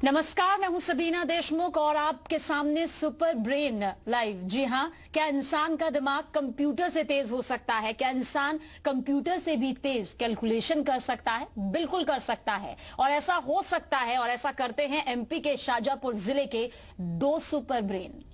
नमस्कार, मैं हूं सबीना देशमुख और आपके सामने सुपर ब्रेन लाइव। जी हां, क्या इंसान का दिमाग कंप्यूटर से तेज हो सकता है? क्या इंसान कंप्यूटर से भी तेज कैलकुलेशन कर सकता है? बिल्कुल कर सकता है और ऐसा हो सकता है और ऐसा करते हैं एमपी के शाजापुर जिले के दो सुपर ब्रेन।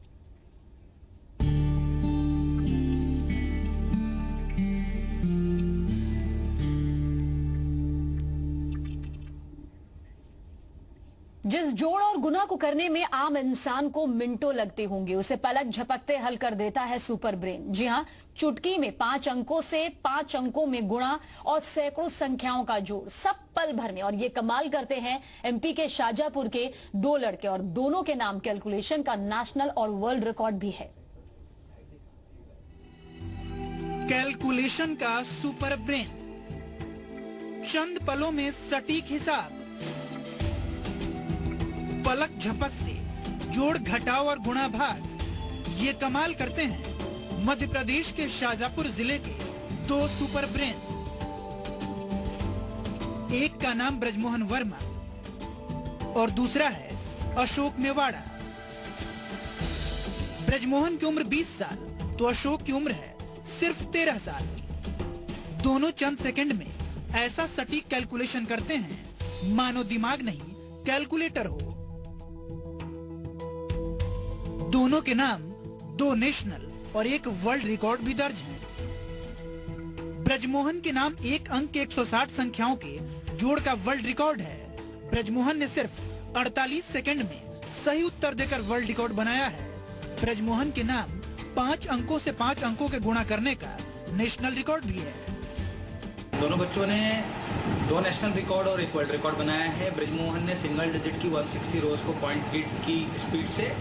जिस जोड़ और गुना को करने में आम इंसान को मिनटों लगते होंगे, उसे पलक झपकते हल कर देता है सुपर ब्रेन। जी हां, चुटकी में 5 अंकों से 5 अंकों में गुणा और सैकड़ों संख्याओं का जोड़, सब पल भर में। और ये कमाल करते हैं एमपी के शाजापुर के दो लड़के, और दोनों के नाम कैलकुलेशन का नेशनल और वर्ल्ड रिकॉर्ड भी है। कैलकुलेशन का सुपर ब्रेन, चंद पलों में सटीक हिसाब, पलक झपकते जोड़ घटाव और गुणा भाग, ये कमाल करते हैं मध्य प्रदेश के शाजापुर जिले के दो सुपर ब्रेन। एक का नाम ब्रजमोहन वर्मा और दूसरा है अशोक मेवाड़ा। ब्रजमोहन की उम्र 20 साल तो अशोक की उम्र है सिर्फ 13 साल। दोनों चंद सेकंड में ऐसा सटीक कैलकुलेशन करते हैं मानो दिमाग नहीं कैलकुलेटर हो। दोनों के नाम 2 नेशनल और 1 वर्ल्ड रिकॉर्ड भी दर्ज हैं। ब्रजमोहन के नाम 1 अंक के 160 संख्याओं के जोड़ का वर्ल्ड रिकॉर्ड है। ब्रजमोहन ने सिर्फ 48 सेकंड में सही उत्तर देकर वर्ल्ड रिकॉर्ड बनाया है। ब्रजमोहन के नाम 5 अंकों से 5 अंकों के गुणा करने का नेशनल रिकॉर्ड भी है। दोनों बच्चों ने 2 नेशनल रिकॉर्ड और 1 वर्ल्ड रिकॉर्ड बनाया है। ब्रजमोहन ने सिंगल डिजिट की 160 रोज को 0.3 की स्पीड से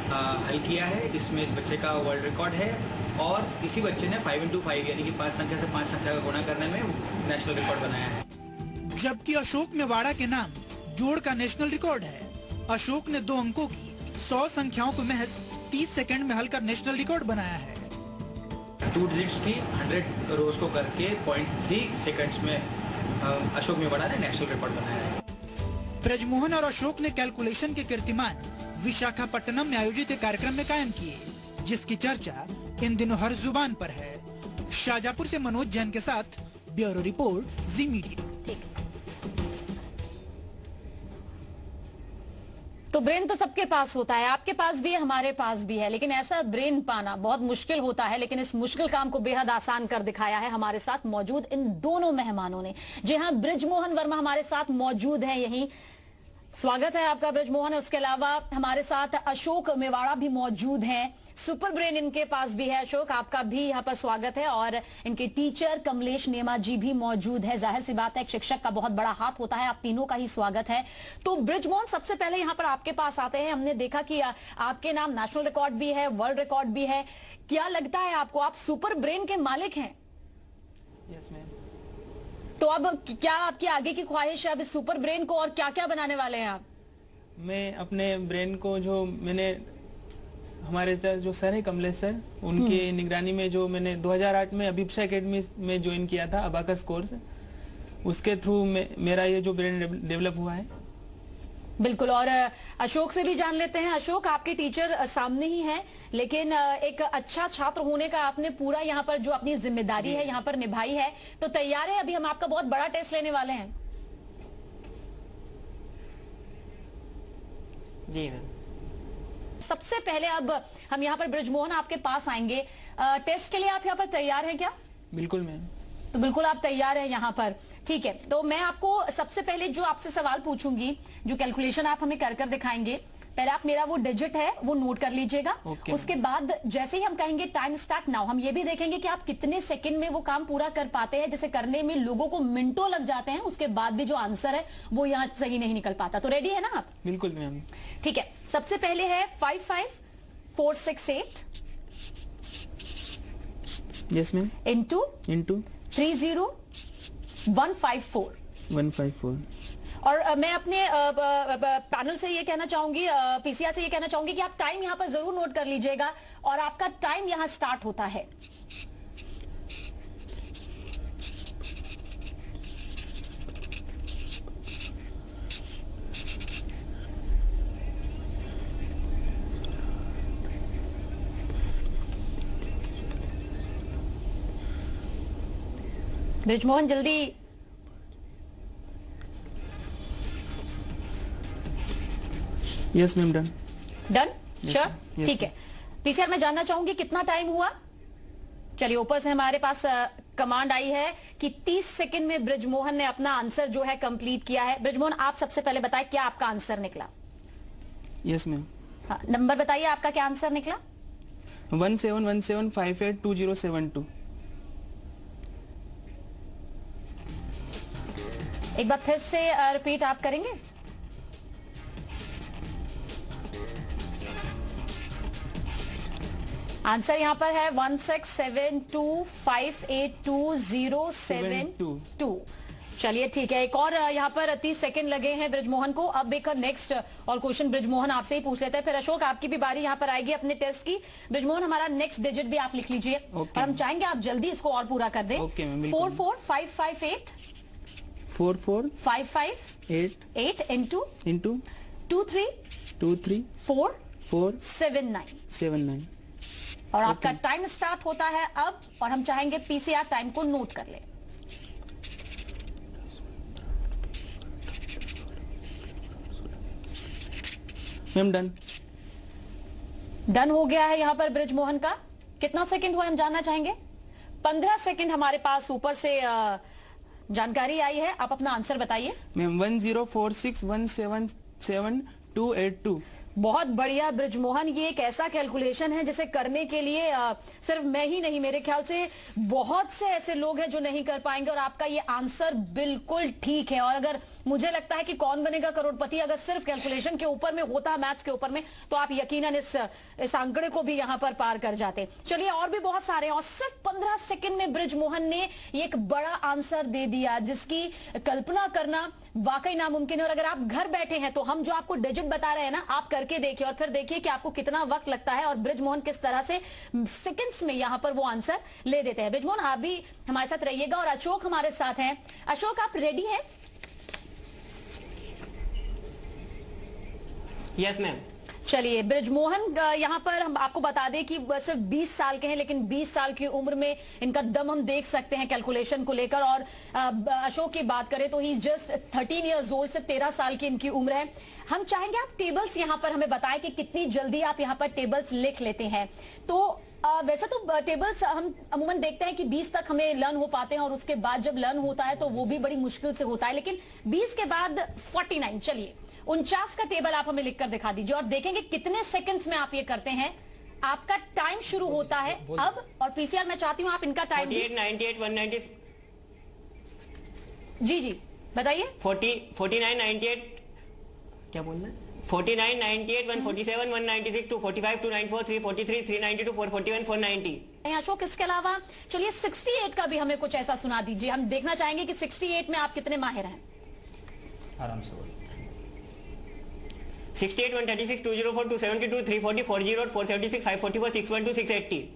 हल किया है। इसमें इस बच्चे का वर्ल्ड रिकॉर्ड है और इसी बच्चे ने 5 into 5 यानी कि 5 संख्या से 5 संख्या का गुणा करने में नेशनल रिकॉर्ड बनाया है। जबकि अशोक मेवाड़ा के नाम जोड़ का नेशनल रिकॉर्ड है। अशोक ने 2 अंकों की 100 संख्याओं को महज 30 सेकंड में हल कर नेशनल रिकॉर्ड बनाया है। 2 डिजिट्स की 100 रोज को करके 0.3 सेकंड्स में अशोक मेवाड़ा ने नेशनल रिकॉर्ड बनाया है। ब्रजमोहन और अशोक ने कैलकुलेशन के कीर्तिमान विशाखापट्टनम में आयोजित एक कार्यक्रम में कायम किए, जिसकी चर्चा इन दिनों हर जुबान पर है। शाजापुर से मनोज जैन के साथ ब्यूरो रिपोर्ट, जी मीडिया। तो ब्रेन तो सबके पास होता है, आपके पास भी है, हमारे पास भी है, लेकिन ऐसा ब्रेन पाना बहुत मुश्किल होता है। लेकिन इस मुश्किल काम को बेहद आसान कर दिखाया है हमारे साथ मौजूद इन दोनों मेहमानों ने। जी हाँ, ब्रजमोहन वर्मा हमारे साथ मौजूद हैं यहीं। स्वागत है आपका ब्रजमोहन। उसके अलावा हमारे साथ अशोक मेवाड़ा भी मौजूद हैं। सुपर ब्रेन इनके पास भी है। अशोक, आपका भी यहाँ पर स्वागत है। और इनके टीचर कमलेश नेमा जी भी मौजूद है। जाहिर सी बात है, एक शिक्षक का बहुत बड़ा हाथ होता है। आप तीनों का ही स्वागत है। तो ब्रजमोहन, सबसे पहले यहाँ पर आपके पास आते हैं। हमने देखा कि आपके नाम नेशनल रिकॉर्ड भी है, वर्ल्ड रिकॉर्ड भी है। क्या लगता है आपको, आप सुपर ब्रेन के मालिक हैं? Yes ma'am. तो अब क्या आपकी आगे की ख्वाहिश है अब इस सुपर ब्रेन को, और क्या क्या बनाने वाले हैं आप? मैं अपने ब्रेन को, जो मैंने हमारे सर जो सर है कमलेश सर, उनकी निगरानी में जो मैंने 2008 में अभिप्सा एकेडमी में ज्वाइन किया था अबाकस कोर्स, उसके थ्रू मेरा ये जो ब्रेन डेवलप हुआ है। बिल्कुल। और अशोक से भी जान लेते हैं। अशोक, आपके टीचर सामने ही हैं, लेकिन एक अच्छा छात्र होने का आपने पूरा यहाँ पर जो अपनी जिम्मेदारी है यहाँ पर निभाई है, तो तैयार है? अभी हम आपका बहुत बड़ा टेस्ट लेने वाले हैं। जी मैम। सबसे पहले अब हम यहाँ पर ब्रजमोहन आपके पास आएंगे। टेस्ट के लिए आप यहाँ पर तैयार हैं क्या? बिल्कुल मैम। तो बिल्कुल आप तैयार हैं यहाँ पर, ठीक है। तो मैं आपको सबसे पहले जो आपसे सवाल पूछूंगी, जो कैलकुलेशन आप हमें कर कर दिखाएंगे, पहले आप मेरा वो डिजिट है वो नोट कर लीजिएगा। उसके बाद जैसे ही हम कहेंगे टाइम स्टार्ट नाउ, हम ये भी देखेंगे कि आप कितने सेकंड में वो काम पूरा कर पाते हैं। जैसे करने में लोगों को मिनटों लग जाते हैं, उसके बाद भी जो आंसर है वो यहाँ सही नहीं निकल पाता। तो रेडी है ना आप? बिल्कुल मैम। ठीक है। सबसे पहले है 55468 यस मैम। इंटू 30154। 154। और मैं अपने पैनल से ये कहना चाहूंगी, पीसीआर से ये कहना चाहूंगी कि आप टाइम यहां पर जरूर नोट कर लीजिएगा। और आपका टाइम यहां स्टार्ट होता है। ब्रिजमोहन जल्दी। Yes ma'am, done. Done? Yes, sure? ma'am. Yes, ठीक है। पीसीआर मैं जानना चाहूंगी कितना टाइम हुआ। चलिए, ऊपर से हमारे पास कमांड आई है कि 30 सेकंड में ब्रिजमोहन ने अपना आंसर जो है कंप्लीट किया है। ब्रिजमोहन, आप सबसे पहले बताएं क्या आपका आंसर निकला। Yes ma'am. हाँ, नंबर बताइए आपका क्या आंसर निकला। 1717582072। एक बार फिर से रिपीट आप करेंगे। आंसर यहां पर है 1672582072। चलिए ठीक है, एक और यहाँ पर 30 सेकंड लगे हैं ब्रिजमोहन को। अब एक नेक्स्ट और क्वेश्चन ब्रिजमोहन आपसे ही पूछ लेते हैं, फिर अशोक आपकी भी बारी यहाँ पर आएगी अपने टेस्ट की। ब्रिजमोहन, हमारा नेक्स्ट डिजिट भी आप लिख लीजिए और हम चाहेंगे आप जल्दी इसको और पूरा कर दें। 44558 44558 into 2347 और आपका टाइम स्टार्ट होता है अब, और हम चाहेंगे पीसीआर टाइम को नोट कर ले। Ma'am done. डन हो गया है यहाँ पर ब्रिजमोहन का। कितना सेकंड हुआ हम जानना चाहेंगे। 15 सेकंड हमारे पास ऊपर से जानकारी आई है। आप अपना आंसर बताइए। मैम 1046177282। बहुत बढ़िया ब्रिजमोहन, ये एक ऐसा कैलकुलेशन है जिसे करने के लिए सिर्फ मैं ही नहीं, मेरे ख्याल से बहुत से ऐसे लोग हैं जो नहीं कर पाएंगे, और आपका ये आंसर बिल्कुल ठीक है। और अगर मुझे लगता है कि कौन बनेगा करोड़पति अगर सिर्फ कैलकुलेशन के ऊपर में होता, मैथ्स के ऊपर में, तो आप यकीनन इस आंकड़े को भी यहां पर पार कर जाते। चलिए, और भी बहुत सारे हैं, और सिर्फ 15 सेकंड में ब्रिजमोहन ने एक बड़ा आंसर दे दिया जिसकी कल्पना करना वाकई नामुमकिन है। और अगर आप घर बैठे हैं तो हम जो आपको डिजिट बता रहे हैं ना, आप करके देखिए और फिर देखिए कि आपको कितना वक्त लगता है और ब्रिजमोहन किस तरह से सेकंड्स में यहां पर वो आंसर ले देते हैं। ब्रिजमोहन, आप भी हमारे साथ रहिएगा, और अशोक हमारे साथ हैं। अशोक, आप रेडी हैं? Yes ma'am. चलिए, ब्रिजमोहन यहाँ पर हम आपको बता दें कि सिर्फ 20 साल के हैं, लेकिन 20 साल की उम्र में इनका दम हम देख सकते हैं कैलकुलेशन को लेकर। और अशोक की बात करें तो ही जस्ट 13 इयर्स ओल्ड, से 13 साल की इनकी उम्र है। हम चाहेंगे आप टेबल्स यहाँ पर हमें बताएं कि कितनी जल्दी आप यहाँ पर टेबल्स लिख लेते हैं। तो वैसे तो टेबल्स हम अमूमन देखते हैं कि 20 तक हमें लर्न हो पाते हैं, और उसके बाद जब लर्न होता है तो वो भी बड़ी मुश्किल से होता है, लेकिन 20 के बाद 49, चलिए 49 का टेबल आप हमें लिखकर दिखा दीजिए, और देखेंगे कितने सेकंड्स में आप ये करते हैं। आपका टाइम शुरू होता है अब, और पीसीआर मैं चाहती हूं आप इनका टाइम 48, 98, 190। जी बताइए। 49, 98, क्या बोलना है? 49, 98, 147, 196, 245, 294, 343, 392, 441, 490। अशोक, इसके अलावा चलिए 68 का भी हमें कुछ ऐसा सुना दीजिए। हम देखना चाहेंगे कि 68 में आप कितने माहिर हैं। आराम से बोलिए। 68, 136, 204, 272, 340, 408, 476, 544, 612, 680।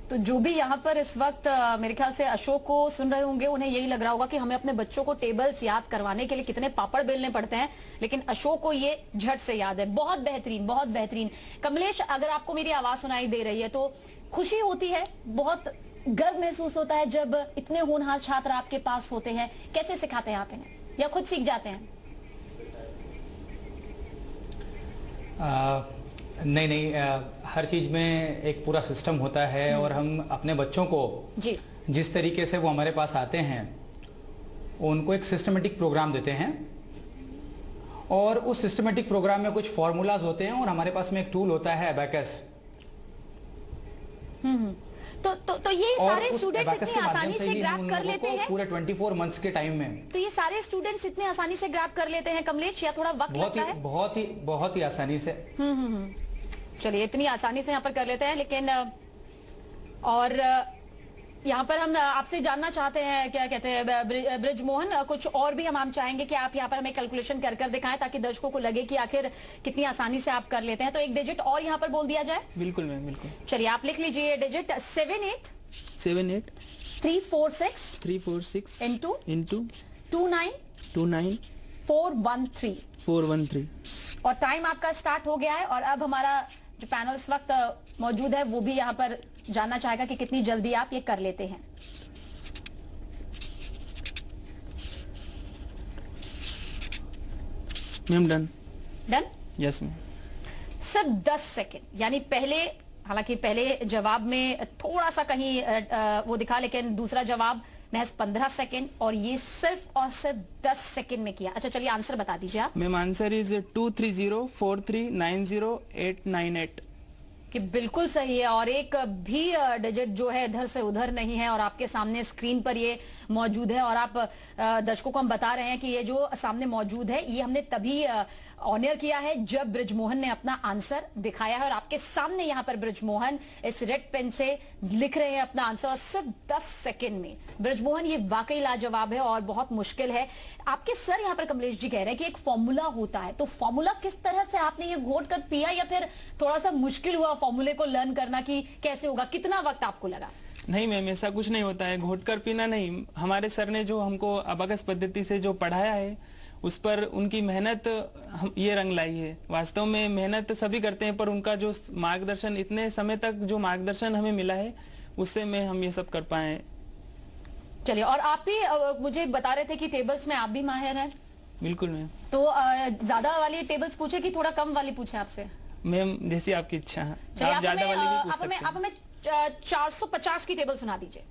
तो जो भी यहाँ पर इस वक्त मेरे ख्याल से अशोक को सुन रहे होंगे, उन्हें यही लग रहा होगा कि हमें अपने बच्चों को टेबल्स याद करवाने के लिए कितने पापड़ बेलने पड़ते हैं, लेकिन अशोक को ये झट से याद है। बहुत बेहतरीन, बहुत बेहतरीन। कमलेश, अगर आपको मेरी आवाज सुनाई दे रही है तो खुशी होती है, बहुत गर्व महसूस होता है जब इतने होनहार छात्र आपके पास होते हैं। कैसे सिखाते हैं आप इन्हें, या खुद सीख जाते हैं? नहीं, हर चीज में एक पूरा सिस्टम होता है, और हम अपने बच्चों को जी जिस तरीके से वो हमारे पास आते हैं उनको एक सिस्टमेटिक प्रोग्राम देते हैं, और उस सिस्टमेटिक प्रोग्राम में कुछ फॉर्मूलाज होते हैं, और हमारे पास में एक टूल होता है अबैकस। तो ये सारे स्टूडेंट्स इतनी आसानी से ग्रैब कर लेते हैं पूरे 24 मंथ्स के टाइम में। तो ये सारे स्टूडेंट्स इतने आसानी से ग्रैब कर लेते हैं कमलेश, या थोड़ा वक्त लगता है? बहुत ही आसानी से। चलिए, इतनी आसानी से यहाँ पर कर लेते हैं, लेकिन और यहाँ पर हम आपसे जानना चाहते हैं, क्या कहते हैं ब्रिजमोहन, कुछ और भी हम चाहेंगे कि आप यहाँ पर हमें कैलकुलेशन कर दिखाएं, ताकि दर्शकों को लगे कि आखिर कितनी आसानी से आप कर लेते हैं। तो एक डिजिट और यहाँ पर बोल दिया जाए। बिल्कुल मैम, बिल्कुल। चलिए, आप लिख लीजिए डिजिट 78 346 346 into 29 413। और टाइम आपका स्टार्ट हो गया है, और अब हमारा जो पैनल इस वक्त मौजूद है वो भी यहाँ पर जानना चाहेगा कि कितनी जल्दी आप ये कर लेते हैं। Ma'am done. Done. Yes ma'am. सिर्फ 10 सेकंड, यानी पहले, हालांकि पहले जवाब में थोड़ा सा कहीं वो दिखा, लेकिन दूसरा जवाब महज 15 सेकंड, और ये सिर्फ और सिर्फ 10 सेकंड में किया। अच्छा चलिए आंसर बता दीजिए आप। Ma'am answer is 23043908998। कि बिल्कुल सही है, और एक भी डिजिट जो है इधर से उधर नहीं है, और आपके सामने स्क्रीन पर ये मौजूद है, और आप दर्शकों को हम बता रहे हैं कि ये जो सामने मौजूद है ये हमने तभी ऑनर किया है जब ब्रिजमोहन ने अपना आंसर दिखाया है, और आपके सामने यहाँ पर ब्रिजमोहन इस रेड पेन से लिख रहे हैं अपना आंसर, और सिर्फ 10 सेकंड में। ब्रिजमोहन ये वाकई लाजवाब है और बहुत मुश्किल है। आपके सर यहाँ पर कमलेश जी कह रहे हैं कि एक फॉर्मूला होता है, तो फॉर्मूला किस तरह से आपने ये घोट कर पिया, या फिर थोड़ा सा मुश्किल हुआ फॉर्मूले को लर्न करना कि कैसे होगा, कितना वक्त आपको लगा? नहीं मैम, ऐसा कुछ नहीं होता है, घोट कर पीना नहीं। हमारे सर ने जो हमको अबाकस पद्धति से जो पढ़ाया है, उस पर उनकी मेहनत ये रंग लाई है। वास्तव में मेहनत सभी करते हैं, पर उनका जो मार्गदर्शन, इतने समय तक जो मार्गदर्शन हमें मिला है, उससे में हम ये सब कर पाए। चलिए, और आप भी मुझे बता रहे थे कि टेबल्स में आप भी माहिर हैं। बिल्कुल मैम। तो ज्यादा वाली टेबल्स पूछे कि थोड़ा कम वाली पूछे आपसे? मैम जैसी आपकी इच्छा है, चलिए, आप ज्यादा वाली भी पूछ सकते आप हमें 450 की टेबल सुना दीजिए।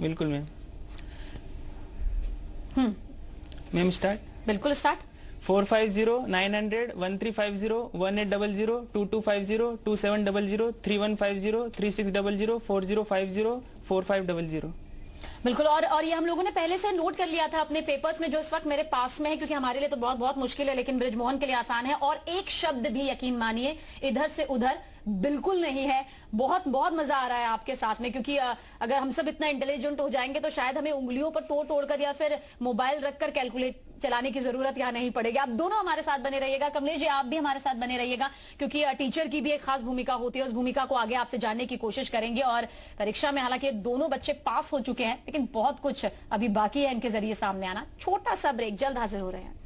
बिल्कुल मैम। Ma'am start. बिल्कुल स्टार्ट। 450-911-1350-1800-2250-2700-3150-3600-4050-4500। बिल्कुल, और ये हम लोगों ने पहले से नोट कर लिया था अपने पेपर्स में, जो इस वक्त मेरे पास में है, क्योंकि हमारे लिए तो बहुत बहुत मुश्किल है, लेकिन ब्रिजमोहन के लिए आसान है। और एक शब्द भी यकीन मानिए इधर से उधर बिल्कुल नहीं है। बहुत बहुत मजा आ रहा है आपके साथ में, क्योंकि अगर हम सब इतना इंटेलिजेंट हो जाएंगे तो शायद हमें उंगलियों पर तोड़ तोड़ कर या फिर मोबाइल रखकर कैलकुलेट चलाने की जरूरत यहाँ नहीं पड़ेगी। आप दोनों हमारे साथ बने रहिएगा, कमलेश जी आप भी हमारे साथ बने रहिएगा, क्योंकि टीचर की भी एक खास भूमिका होती है। उस भूमिका को आगे आपसे जानने की कोशिश करेंगे। और परीक्षा में हालांकि दोनों बच्चे पास हो चुके हैं, लेकिन बहुत कुछ अभी बाकी है इनके जरिए सामने आना। छोटा सा ब्रेक, जल्द हाजिर हो रहे हैं।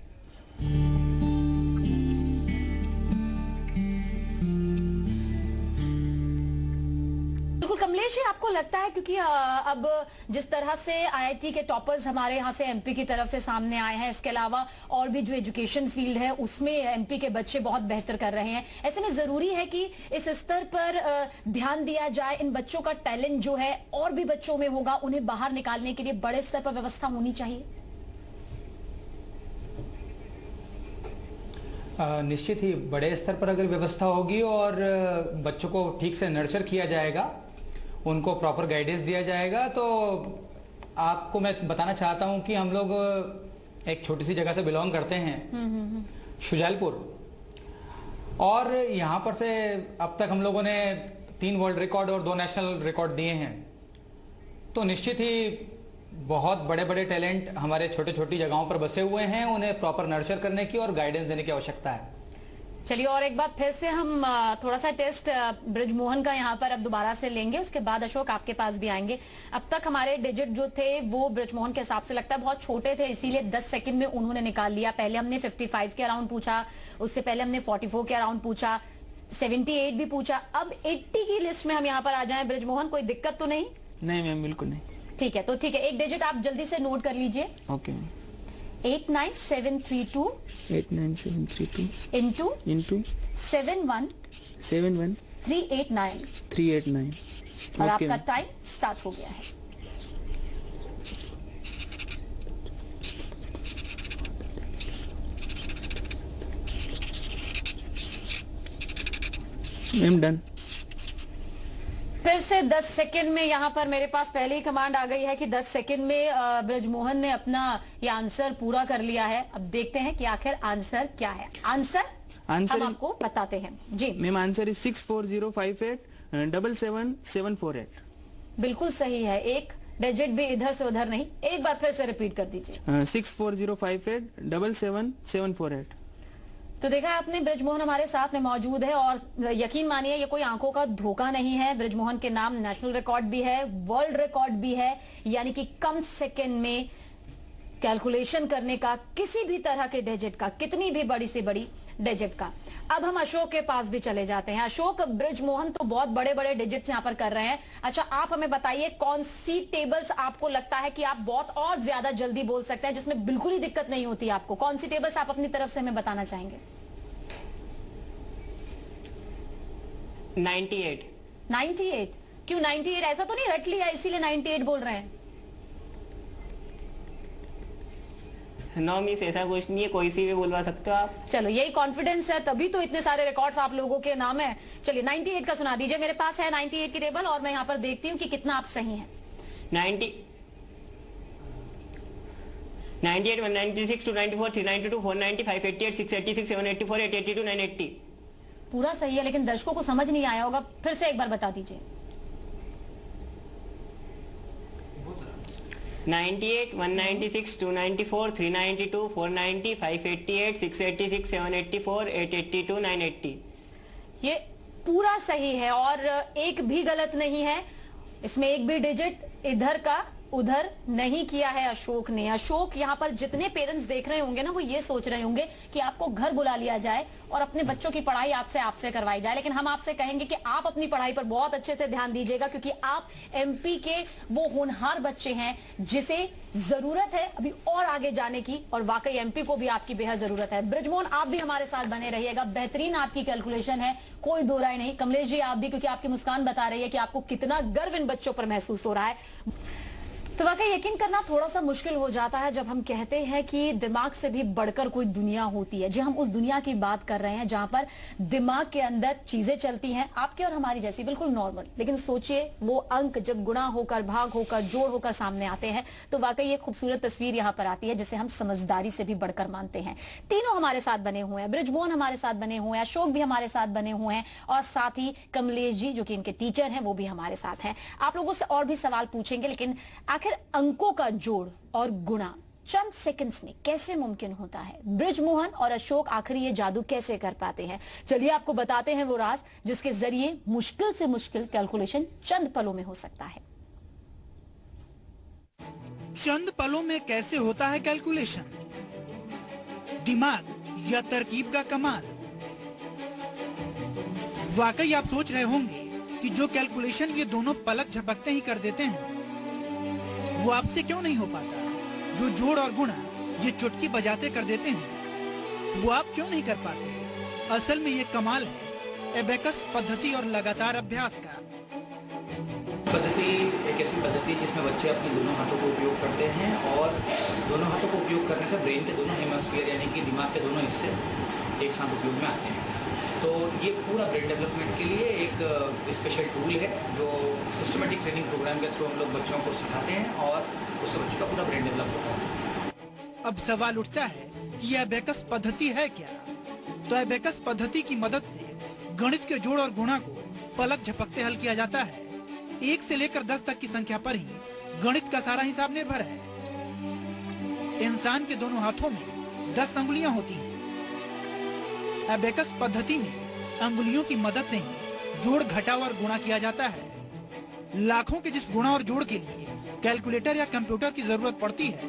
बिल्कुल कमलेश जी, आपको लगता है, क्योंकि अब जिस तरह से आईआईटी के टॉपर्स हमारे यहाँ से एमपी की तरफ से सामने आए हैं, इसके अलावा और भी जो एजुकेशन फील्ड है उसमें एमपी के बच्चे बहुत बेहतर कर रहे हैं, ऐसे में जरूरी है कि इस स्तर पर ध्यान दिया जाए। इन बच्चों का टैलेंट जो है और भी बच्चों में होगा, उन्हें बाहर निकालने के लिए बड़े स्तर पर व्यवस्था होनी चाहिए। निश्चित ही बड़े स्तर पर अगर व्यवस्था होगी और बच्चों को ठीक से नर्चर किया जाएगा, उनको प्रॉपर गाइडेंस दिया जाएगा, तो आपको मैं बताना चाहता हूं कि हम लोग एक छोटी सी जगह से बिलोंग करते हैं, शुजालपुर, और यहां पर से अब तक हम लोगों ने 3 वर्ल्ड रिकॉर्ड और 2 नेशनल रिकॉर्ड दिए हैं। तो निश्चित ही बहुत बड़े बड़े टैलेंट हमारे छोटे छोटी जगहों पर बसे हुए हैं, उन्हें प्रॉपर नर्चर करने की और गाइडेंस देने की आवश्यकता है। चलिए, और एक बार फिर से हम थोड़ा सा टेस्ट ब्रिजमोहन का यहाँ पर अब दोबारा से लेंगे, उसके बाद अशोक आपके पास भी आएंगे। अब तक हमारे डिजिट जो थे वो ब्रिजमोहन के हिसाब से लगता है बहुत छोटे थे, इसीलिए 10 सेकंड में उन्होंने निकाल लिया। पहले हमने 55 के अराउंड पूछा, उससे पहले हमने 44 के अराउंड पूछा, 78 भी पूछा, अब 80 की लिस्ट में हम यहाँ पर आ जाए। ब्रिजमोहन, कोई दिक्कत तो नहीं? नहीं मैम, बिल्कुल नहीं। ठीक है, तो ठीक है, एक डिजिट आप जल्दी से नोट कर लीजिए। ओके। 89732 इंटू 71 389। और आपका टाइम स्टार्ट हो गया है। Ma'am done. फिर से 10 सेकंड में यहाँ पर मेरे पास पहले ही कमांड आ गई है कि 10 सेकंड में ब्रिजमोहन ने अपना ये आंसर पूरा कर लिया है। अब देखते हैं कि आखिर आंसर क्या है। आंसर हम आपको बताते हैं जी। Ma'am answer is 64058777748। बिल्कुल सही है, एक डिजिट भी इधर से उधर नहीं। एक बार फिर से रिपीट कर दीजिए। 64058777748। तो देखा है आपने, ब्रिजमोहन हमारे साथ में मौजूद है, और यकीन मानिए ये कोई आंखों का धोखा नहीं है। ब्रिजमोहन के नाम नेशनल रिकॉर्ड भी है, वर्ल्ड रिकॉर्ड भी है, यानी कि कम सेकंड में कैलकुलेशन करने का किसी भी तरह के डिजिट का, कितनी भी बड़ी से बड़ी डिजिट का। अब हम अशोक के पास भी चले जाते हैं। अशोक, ब्रिजमोहन तो बहुत बड़े बड़े डिजिट्स यहां पर कर रहे हैं। अच्छा, आप हमें बताइए कौन सी टेबल्स आपको लगता है कि आप बहुत और ज्यादा जल्दी बोल सकते हैं, जिसमें बिल्कुल ही दिक्कत नहीं होती आपको? कौन सी टेबल्स आप अपनी तरफ से हमें बताना चाहेंगे? 98। क्यों 98? ऐसा तो नहीं रट लिया इसीलिए 98 बोल रहे हैं? नो मिस, ऐसा कुछ नहीं है, कोई सी भी बोलवा सकते हो आप। चलो, यही कॉन्फिडेंस है, तभी तो इतने सारे रिकॉर्ड्स आप लोगों के नाम है। चलिए 98 का सुना दीजिए। मेरे पास है 98 की टेबल और मैं यहाँ पर देखती हूँ कि कितना आप सही हैं। 98, 196, 294, 392, 490, 588, 686, 784, 882, 980। पूरा सही है, लेकिन दर्शकों को समझ नहीं आया होगा, फिर से एक बार बता दीजिए। 98, 196, 294, 392, 490, 588, 686, 784, 882, 980। ये पूरा सही है और एक भी गलत नहीं है। इसमें एक भी डिजिट इधर का उधर नहीं किया है अशोक ने। अशोक, यहाँ पर जितने पेरेंट्स देख रहे होंगे ना, वो ये सोच रहे होंगे कि आपको घर बुला लिया जाए और अपने बच्चों की पढ़ाई आपसे करवाई जाए। लेकिन हम आपसे कहेंगे कि आप अपनी पढ़ाई पर बहुत अच्छे से ध्यान दीजिएगा, क्योंकि आप एमपी के वो होनहार बच्चे हैं जिसे जरूरत है अभी और आगे जाने की, और वाकई एमपी को भी आपकी बेहद जरूरत है। ब्रिजमोहन, आप भी हमारे साथ बने रहिएगा। बेहतरीन आपकी कैलकुलेशन है, कोई दो राय नहीं। कमलेश जी, आप भी, क्योंकि आपकी मुस्कान बता रही है कि आपको कितना गर्व इन बच्चों पर महसूस हो रहा है। तो वाकई यकीन करना थोड़ा सा मुश्किल हो जाता है जब हम कहते हैं कि दिमाग से भी बढ़कर कोई दुनिया होती है। जी, हम उस दुनिया की बात कर रहे हैं जहां पर दिमाग के अंदर चीजें चलती हैं आपके और हमारी जैसी, बिल्कुल नॉर्मल। लेकिन सोचिए, वो अंक जब गुणा होकर, भाग होकर, जोड़ होकर सामने आते हैं तो वाकई एक खूबसूरत तस्वीर यहां पर आती है, जिसे हम समझदारी से भी बढ़कर मानते हैं। तीनों हमारे साथ बने हुए हैं, ब्रिजमोहन हमारे साथ बने हुए हैं, अशोक भी हमारे साथ बने हुए हैं, और साथ ही कमलेश जी जो कि इनके टीचर हैं वो भी हमारे साथ हैं। आप लोगों से और भी सवाल पूछेंगे, लेकिन आखिर अंकों का जोड़ और गुणा चंद सेकंड्स में कैसे मुमकिन होता है? ब्रिजमोहन और अशोक आखिर ये जादू कैसे कर पाते हैं? चलिए आपको बताते हैं वो राज जिसके जरिए मुश्किल से मुश्किल कैलकुलेशन चंद पलों में हो सकता है। चंद पलों में कैसे होता है कैलकुलेशन? दिमाग या तरकीब का कमाल? वाकई आप सोच रहे होंगे कि जो कैलकुलेशन ये दोनों पलक झपकते ही कर देते हैं वो आपसे क्यों नहीं हो पाता। जो जोड़ और गुणा ये चुटकी बजाते कर देते हैं वो आप क्यों नहीं कर पाते। असल में ये कमाल है एबेकस पद्धति और लगातार अभ्यास का। पद्धति एक ऐसी पद्धति है जिसमें बच्चे अपने दोनों हाथों को उपयोग करते हैं, और दोनों हाथों को उपयोग करने से ब्रेन के दोनों हेमिस्फीयर यानी कि दिमाग के दोनों हिस्से एक साथ उपयोग में आते हैं। तो ये पूरा ब्रेन डेवलपमेंट के लिए एक स्पेशल टूल है जो सिस्टमेटिक ट्रेनिंग प्रोग्राम के थ्रू हम लोग बच्चों को सिखाते हैं, और उससे बच्चों का पूरा ब्रेन डेवलप होता है। अब सवाल उठता है कि यह एबेकस पद्धति है क्या? तो एबेकस पद्धति की मदद से गणित के जोड़ और गुणा को पलक झपकते हल किया जाता है। 1 से लेकर 10 तक की संख्या पर ही गणित का सारा हिसाब निर्भर है। इंसान के दोनों हाथों में 10 अंगुलियां होती हैं। एबेकस पद्धति में अंगुलियों की मदद से ही जोड़, घटाव और गुणा किया जाता है। लाखों के जिस गुणा और जोड़ के लिए कैलकुलेटर या कंप्यूटर की जरूरत पड़ती है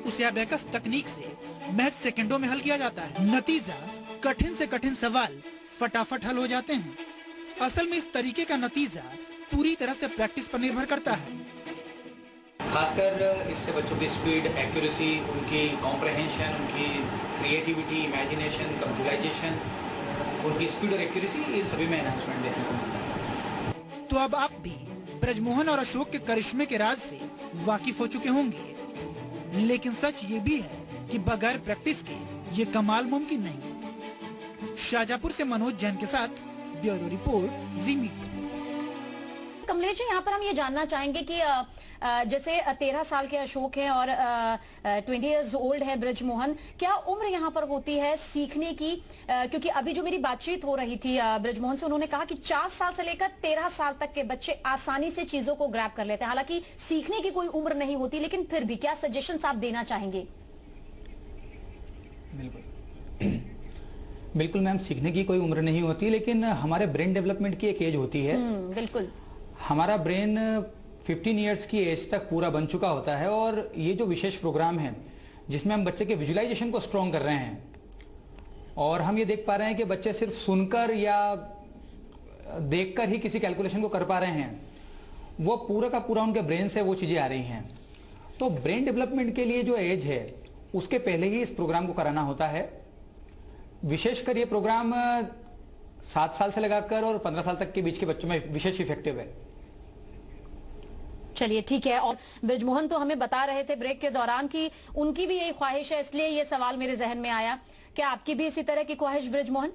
उसे एबेकस तकनीक से महज सेकंडों में हल किया जाता है। नतीजा, कठिन से कठिन सवाल फटाफट हल हो जाते हैं। असल में इस तरीके का नतीजा पूरी तरह से प्रैक्टिस पर निर्भर करता है। खासकर इससे बच्चों की स्पीड, एक्यूरेसी, उनकी कॉम्प्रहेंशन, उनकी क्रिएटिविटी, इमेजिनेशन, कंप्यूटराइजेशन, उनकी स्पीड और एक्यूरेसी, इन सभी में एनहांसमेंट देखने को मिलता है। तो अब आप भी ब्रजमोहन और अशोक के करिश्मे के राज से वाकिफ हो चुके होंगे, लेकिन सच ये भी है कि बगैर प्रैक्टिस के ये कमाल मुमकिन नहीं। शाहजहांपुर से मनोज जैन के साथ ब्यूरो रिपोर्ट, जी मीडिया। कमलेश जी, यहाँ पर हम ये जानना चाहेंगे कि जैसे 13 साल के अशोक हैं और 20 इयर्स ओल्ड है ब्रिजमोहन, क्या उम्र यहाँ पर होती है सीखने की? क्योंकि अभी जो मेरी बातचीत हो रही थी ब्रिजमोहन से, उन्होंने कहा कि 4 साल से लेकर 13 साल तक के बच्चे आसानी से चीजों को ग्रैब कर लेते हैं। हालांकि सीखने की कोई उम्र नहीं होती, लेकिन फिर भी क्या सजेशंस आप देना चाहेंगे? बिल्कुल मैम, सीखने की कोई उम्र नहीं होती, लेकिन हमारे ब्रेन डेवलपमेंट की एक एज होती है। बिल्कुल। हमारा ब्रेन 15 इयर्स की एज तक पूरा बन चुका होता है, और ये जो विशेष प्रोग्राम है जिसमें हम बच्चे के विजुअलाइजेशन को स्ट्रॉन्ग कर रहे हैं। और हम ये देख पा रहे हैं कि बच्चे सिर्फ सुनकर या देखकर ही किसी कैलकुलेशन को कर पा रहे हैं, वो पूरा का पूरा उनके ब्रेन से वो चीजें आ रही हैं। तो ब्रेन डेवलपमेंट के लिए जो एज है उसके पहले ही इस प्रोग्राम को कराना होता है। विशेषकर ये प्रोग्राम 7 साल से लगाकर और 15 साल तक के बीच के बच्चों में विशेष इफेक्टिव है। चलिए ठीक है। और ब्रिजमोहन तो हमें बता रहे थे ब्रेक के दौरान कि उनकी भी यही ख्वाहिश है, इसलिए ये सवाल मेरे जहन में आया। क्या आपकी भी इसी तरह की ख्वाहिश ब्रिजमोहन?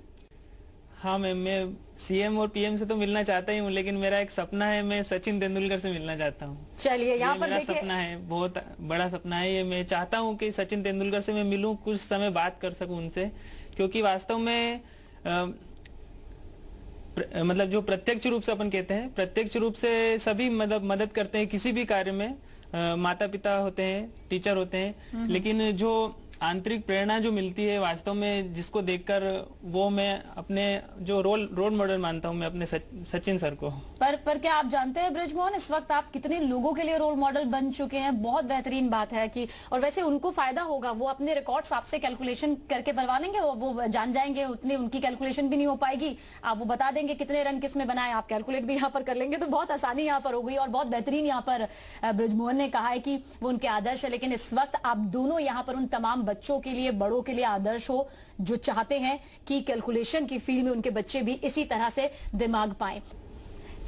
हाँ मैम, मैं सीएम और पीएम से तो मिलना चाहता ही हूँ, लेकिन मेरा एक सपना है, मैं सचिन तेंदुलकर से मिलना चाहता हूँ। चलिए यहाँ पर मेरा देखिए, सपना है, बहुत बड़ा सपना है ये। मैं चाहता हूँ कि सचिन तेंदुलकर से मैं मिलूं, कुछ समय बात कर सकूं उनसे, क्योंकि वास्तव में मतलब जो प्रत्यक्ष रूप से अपन कहते हैं, प्रत्यक्ष रूप से सभी मदद करते हैं किसी भी कार्य में, माता पिता होते हैं, टीचर होते हैं, लेकिन जो आंतरिक प्रेरणा जो मिलती है वास्तव में, जिसको देखकर वो मैं अपने जो रोल मॉडल मानता हूं मैं अपने सचिन सर को। पर क्या आप जानते हैं ब्रिजमोहन, इस वक्त आप कितने लोगों के लिए रोल मॉडल बन चुके हैं। बहुत बेहतरीन बात है कि, और वैसे उनको फायदा होगा, वो अपने रिकॉर्ड्स आपसे कैलकुलेशन करके बनवा लेंगे, वो जान जाएंगे, उतनी उनकी कैलकुलेशन भी नहीं हो पाएगी। आप वो बता देंगे कितने रन किसमें बनाए, आप कैलकुलेट भी यहाँ पर कर लेंगे, तो बहुत आसानी यहाँ पर हो गई। और बहुत बेहतरीन यहाँ पर ब्रिजमोहन ने कहा है कि वो उनके आदर्श है, लेकिन इस वक्त आप दोनों यहाँ पर उन तमाम बच्चों के लिए, बड़ों के लिए आदर्श हो जो चाहते हैं कि कैलकुलेशन की फील्ड में उनके बच्चे भी इसी तरह से दिमाग पाएं।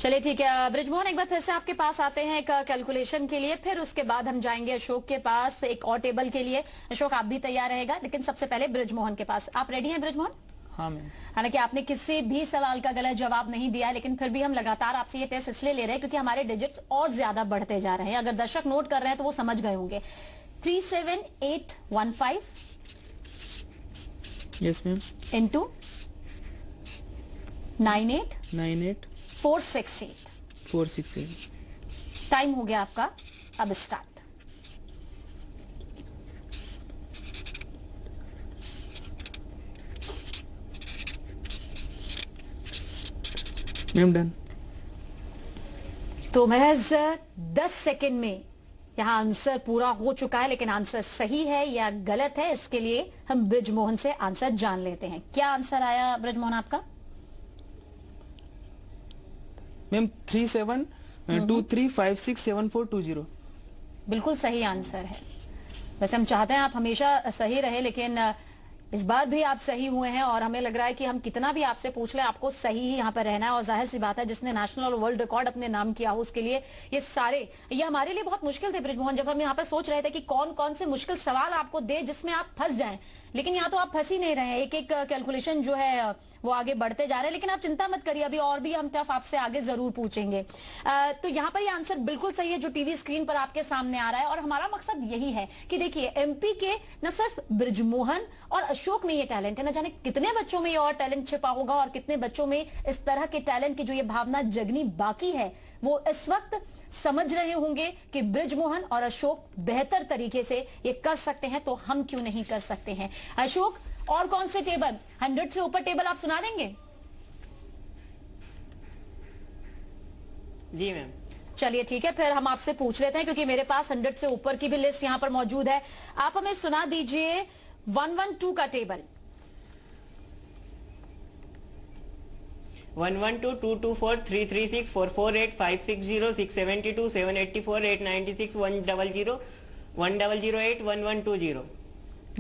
चलिए ठीक है ब्रिजमोहन, एक बार फिर से आपके पास आते हैं एक कैलकुलेशन के लिए, फिर उसके बाद हम जाएंगे अशोक के पास एक और टेबल के लिए। अशोक आप भी तैयार रहेगा, लेकिन सबसे पहले ब्रिजमोहन के पास। आप रेडी हैं ब्रिजमोहन? हाँ मैम। हालांकि आपने किसी भी सवाल का गलत जवाब नहीं दिया, लेकिन फिर भी हम लगातार आपसे ये टेस्ट इसलिए ले रहे हैं क्योंकि हमारे डिजिट्स और ज्यादा बढ़ते जा रहे हैं। अगर दर्शक नोट कर रहे हैं तो वो समझ गए होंगे। 37815 यस मैम, इंटू 98 98 468। टाइम हो गया आपका, अब स्टार्ट। Ma'am done. तो महज 10 सेकंड में यहाँ आंसर पूरा हो चुका है, लेकिन आंसर सही है या गलत है इसके लिए हम ब्रिजमोहन से आंसर जान लेते हैं। क्या आंसर आया ब्रिजमोहन आपका? मैम 3723567420। बिल्कुल सही आंसर है। वैसे हम चाहते हैं आप हमेशा सही रहे, लेकिन इस बार भी आप सही हुए हैं और हमें लग रहा है कि हम कितना भी आपसे पूछ लें आपको सही ही यहाँ पर रहना है। और जाहिर सी बात है, जिसने नेशनल और वर्ल्ड रिकॉर्ड अपने नाम किया हो उसके लिए ये हमारे लिए बहुत मुश्किल थे ब्रिजमोहन, जब हम यहाँ पर सोच रहे थे कि कौन कौन से मुश्किल सवाल आपको दे जिसमें आप फंस जाएं, लेकिन यहाँ तो आप फंस ही नहीं रहे हैं। एक एक कैलकुलेशन जो है वो आगे बढ़ते जा रहे हैं, लेकिन आप चिंता मत करिए, अभी और भी हम टफ आपसे आगे जरूर पूछेंगे। तो यहाँ पर ये आंसर बिल्कुल सही है जो टीवी स्क्रीन पर आपके सामने आ रहा है। और हमारा मकसद यही है कि देखिए, एमपी के न सिर्फ ब्रिजमोहन और अशोक में ये टैलेंट है, न जाने कितने बच्चों में ये और टैलेंट छिपा होगा और कितने बच्चों में इस तरह के टैलेंट की जो ये भावना जगनी बाकी है, वो इस वक्त समझ रहे होंगे कि ब्रिजमोहन और अशोक बेहतर तरीके से ये कर सकते हैं, तो हम क्यों नहीं कर सकते हैं। अशोक, और कौन से टेबल, 100 से ऊपर टेबल आप सुना देंगे? जी मैम। चलिए ठीक है, फिर हम आपसे पूछ लेते हैं क्योंकि मेरे पास 100 से ऊपर की भी लिस्ट यहां पर मौजूद है। आप हमें सुना दीजिए 112 का टेबल। 112 224 336 448 560 672 784 896 100 1008 1120।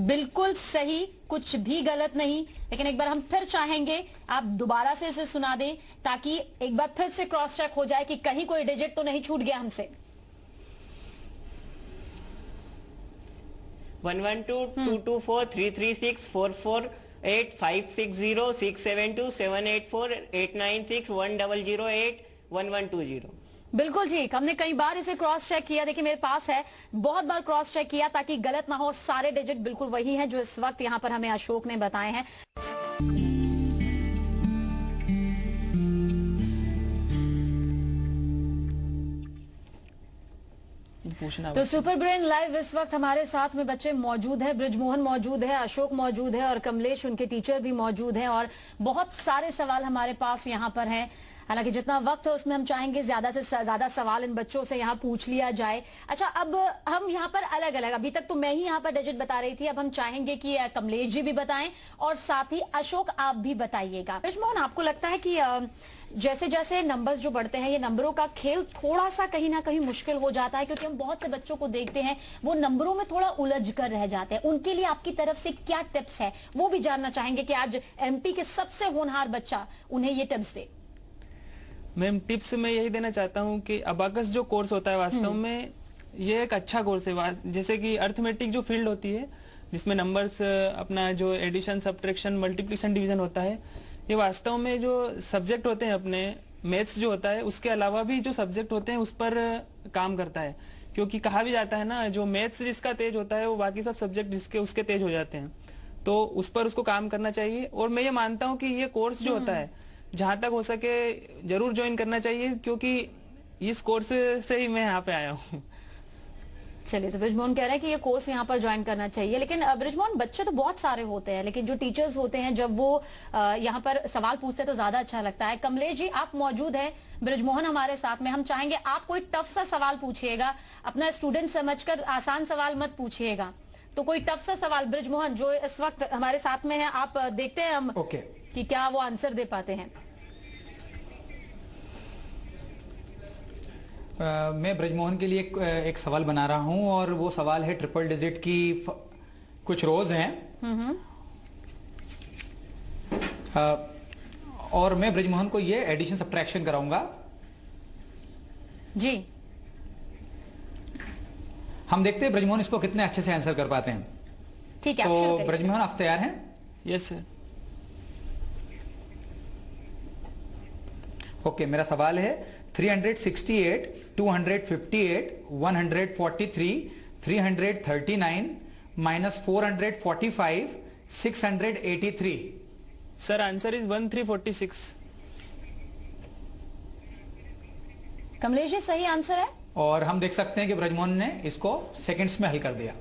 बिल्कुल सही, कुछ भी गलत नहीं। लेकिन एक बार हम फिर चाहेंगे आप दोबारा से इसे सुना दें ताकि एक बार फिर से क्रॉस चेक हो जाए कि कहीं कोई डिजिट तो नहीं छूट गया हमसे। 112 224 336 448 560 672 784 896 1008 1120। बिल्कुल ठीक, हमने कई बार इसे क्रॉस चेक किया। देखिए मेरे पास है, बहुत बार क्रॉस चेक किया ताकि गलत ना हो। सारे डिजिट बिल्कुल वही हैं जो इस वक्त यहाँ पर हमें अशोक ने बताए हैं। तो सुपर ब्रेन लाइव इस वक्त हमारे साथ में बच्चे मौजूद हैं, ब्रिजमोहन मौजूद है, अशोक मौजूद है और कमलेश उनके टीचर भी मौजूद हैं और बहुत सारे सवाल हमारे पास यहाँ पर हैं। हालांकि जितना वक्त है उसमें हम चाहेंगे ज्यादा से ज्यादा सवाल इन बच्चों से यहाँ पूछ लिया जाए। अच्छा, अब हम यहाँ पर अलग अलग, अभी तक तो मैं ही यहाँ पर डिजिट बता रही थी, अब हम चाहेंगे कि कमलेश जी भी बताएं और साथ ही अशोक आप भी बताइएगा। ब्रिजमोहन, आपको लगता है कि जैसे जैसे नंबर्स जो बढ़ते हैं, ये नंबरों का खेल थोड़ा सा कहीं ना कहीं मुश्किल हो जाता है, क्योंकि हम बहुत से बच्चों को देखते हैं वो नंबरों में थोड़ा उलझ कर रह जाते हैं। उनके लिए आपकी तरफ से क्या टिप्स है, वो भी जानना चाहेंगे कि आज एमपी के सबसे होनहार बच्चा उन्हें ये टिप्स दे। मैम, टिप्स मैं यही देना चाहता हूँ कि अबाकस जो कोर्स होता है वास्तव में ये एक अच्छा कोर्स है। जैसे कि अर्थमेटिक जो फील्ड होती है जिसमें नंबर्स, अपना जो एडिशन, सब्ट्रैक्शन, मल्टीप्लिकेशन, डिवीजन होता है, ये वास्तव में जो सब्जेक्ट होते हैं अपने मैथ्स जो होता है उसके अलावा भी जो सब्जेक्ट होते हैं उस पर काम करता है। क्योंकि कहा भी जाता है ना, जो मैथ्स जिसका तेज होता है वो बाकी सब सब्जेक्ट जिसके उसके तेज हो जाते हैं, तो उस पर उसको काम करना चाहिए। और मैं ये मानता हूँ कि ये कोर्स जो होता है जहां तक हो सके जरूर ज्वाइन करना चाहिए, क्योंकि इस कोर्स से ही मैं यहाँ पे आया हूँ। चलिए, तो ब्रिजमोहन कह रहे हैं कि ये कोर्स यहाँ पर ज्वाइन करना चाहिए। लेकिन ब्रिजमोहन, बच्चे तो बहुत सारे होते हैं, लेकिन जो टीचर्स होते हैं जब वो यहाँ पर सवाल पूछते हैं तो ज्यादा अच्छा लगता है। कमलेश जी, आप मौजूद हैं, ब्रिजमोहन हमारे साथ में, हम चाहेंगे आप कोई टफ सा सवाल पूछिएगा, अपना स्टूडेंट समझकर आसान सवाल मत पूछिएगा। तो कोई टफ सा सवाल ब्रिजमोहन जो इस वक्त हमारे साथ में है, आप देखते हैं हम कि क्या वो आंसर दे पाते हैं। मैं ब्रिजमोहन के लिए एक सवाल बना रहा हूं और वो सवाल है ट्रिपल डिजिट की कुछ रोज हैं। और मैं ब्रिजमोहन को ये एडिशन सब्ट्रैक्शन कराऊंगा जी। हम देखते हैं ब्रिजमोहन इसको कितने अच्छे से आंसर कर पाते हैं। ठीक है, तो ब्रिजमोहन आप तैयार हैं? Yes sir. ओके, मेरा सवाल है 368, 258, 143, 339 minus 445, 683। Sir, answer is 1346। Kamlesh ji, सही आंसर है। और हम देख सकते हैं कि ब्रिजमोहन ने इसको सेकंड्स में हल कर दिया।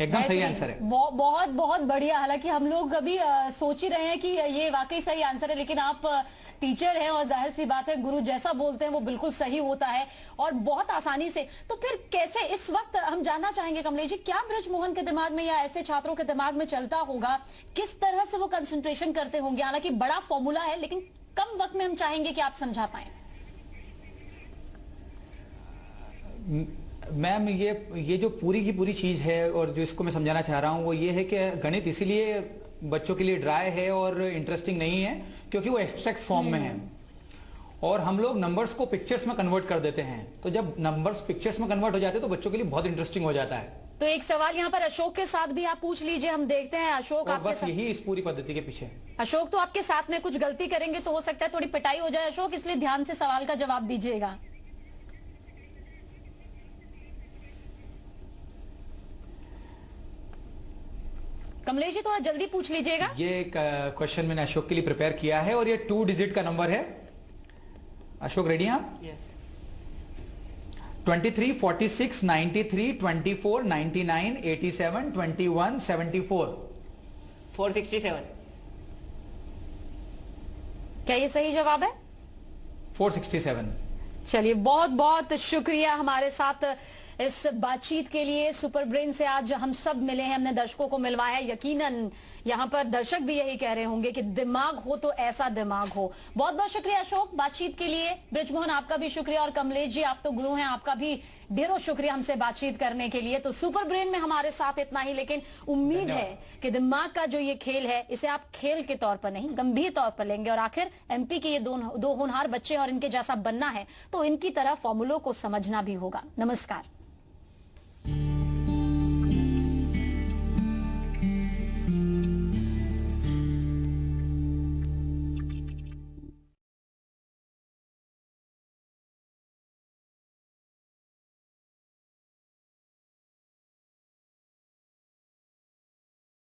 एकदम सही आंसर है। बहुत बहुत बढ़िया। हालांकि हम लोग अभी सोच ही रहे हैं कि ये वाकई सही आंसर है, लेकिन आप टीचर हैं और जाहिर सी बात है गुरु जैसा बोलते हैं वो बिल्कुल सही होता है और बहुत आसानी से। तो फिर कैसे इस वक्त हम जानना चाहेंगे कमलेश जी, क्या ब्रिजमोहन के दिमाग में या ऐसे छात्रों के दिमाग में चलता होगा, किस तरह से वो कंसंट्रेशन करते होंगे? हालांकि बड़ा फॉर्मूला है, लेकिन कम वक्त में हम चाहेंगे कि आप समझा पाए। मैम, ये जो पूरी की पूरी चीज है और जो इसको मैं समझाना चाह रहा हूं वो ये है कि गणित इसीलिए बच्चों के लिए ड्राई है और इंटरेस्टिंग नहीं है क्योंकि वो एब्स्ट्रैक्ट फॉर्म में है और हम लोग नंबर्स को पिक्चर्स में कन्वर्ट कर देते हैं। तो जब नंबर्स पिक्चर्स में कन्वर्ट हो जाते हैं तो बच्चों के लिए बहुत इंटरेस्टिंग हो जाता है। तो एक सवाल यहाँ पर अशोक के साथ भी आप पूछ लीजिए, हम देखते हैं अशोक आपके बस यही इस पूरी पद्धति के पीछे। अशोक, तो आपके साथ में कुछ गलती करेंगे तो हो सकता है थोड़ी पिटाई हो जाए अशोक, इसलिए ध्यान से सवाल का जवाब दीजिएगा। कमलेश जी, थोड़ा जल्दी पूछ लीजिएगा। ये क्वेश्चन मैंने अशोक के लिए प्रिपेयर किया है और ये 2 डिजिट का नंबर है। अशोक, रेडी हैं आप? यस। 23, 46, 93, 24, 99, 87, 21, 74। 467। क्या ये सही जवाब है? 467। चलिए, बहुत बहुत शुक्रिया हमारे साथ इस बातचीत के लिए। सुपर ब्रेन से आज हम सब मिले हैं, हमने दर्शकों को मिलवाया। यकीनन यहाँ पर दर्शक भी यही कह रहे होंगे कि दिमाग हो तो ऐसा दिमाग हो। बहुत बहुत शुक्रिया अशोक बातचीत के लिए। ब्रिजमोहन, आपका भी शुक्रिया और कमलेश जी, आप तो गुरु हैं, आपका भी ढेरों शुक्रिया हमसे बातचीत करने के लिए। तो सुपर ब्रेन में हमारे साथ इतना ही, लेकिन उम्मीद है कि दिमाग का जो ये खेल है इसे आप खेल के तौर पर नहीं गंभीर तौर पर लेंगे और आखिर एमपी के ये दो होनहार बच्चे और इनके जैसा बनना है तो इनकी तरह फॉर्मूलों को समझना भी होगा। नमस्कार।